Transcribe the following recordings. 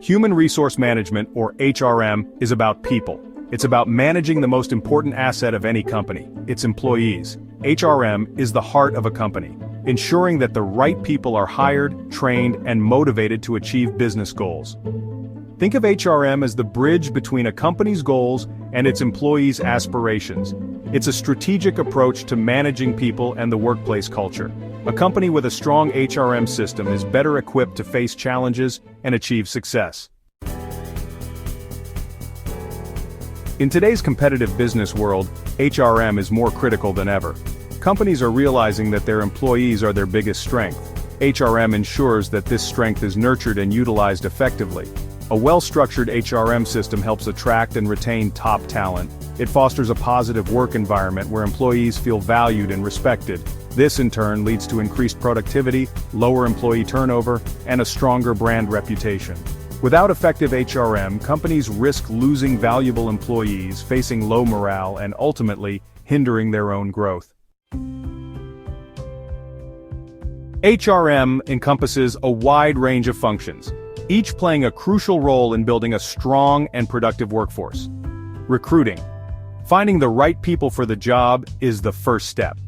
Human Resource Management, or HRM, is about people. It's about managing the most important asset of any company, its employees. HRM is the heart of a company, ensuring that the right people are hired, trained, and motivated to achieve business goals. Think of HRM as the bridge between a company's goals and its employees' aspirations. It's a strategic approach to managing people and the workplace culture. A company with a strong HRM system is better equipped to face challenges and achieve success. In today's competitive business world, HRM is more critical than ever. Companies are realizing that their employees are their biggest strength. HRM ensures that this strength is nurtured and utilized effectively. A well-structured HRM system helps attract and retain top talent. It fosters a positive work environment where employees feel valued and respected. This in turn leads to increased productivity, lower employee turnover, and a stronger brand reputation. Without effective HRM, companies risk losing valuable employees, facing low morale, and ultimately hindering their own growth. HRM encompasses a wide range of functions, each playing a crucial role in building a strong and productive workforce. Recruiting. Finding the right people for the job is the first step.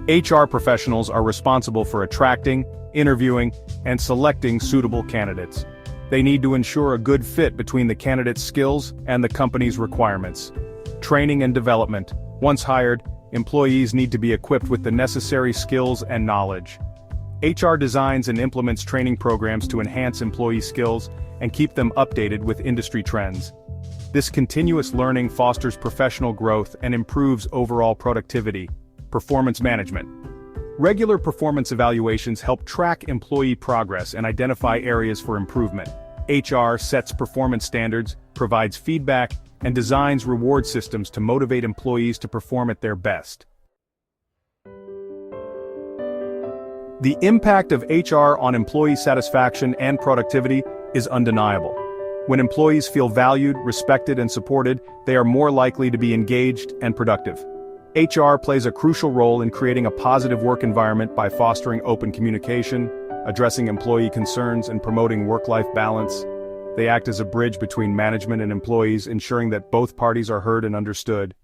HR professionals are responsible for attracting, interviewing, and selecting suitable candidates. They need to ensure a good fit between the candidate's skills and the company's requirements. Training and development. Once hired, employees need to be equipped with the necessary skills and knowledge. HR designs and implements training programs to enhance employee skills and keep them updated with industry trends. This continuous learning fosters professional growth and improves overall productivity. Performance management. Regular performance evaluations help track employee progress and identify areas for improvement. HR sets performance standards, provides feedback, and designs reward systems to motivate employees to perform at their best. The impact of HR on employee satisfaction and productivity is undeniable. When employees feel valued, respected, and supported, they are more likely to be engaged and productive. HR plays a crucial role in creating a positive work environment by fostering open communication, addressing employee concerns, and promoting work-life balance. They act as a bridge between management and employees, ensuring that both parties are heard and understood.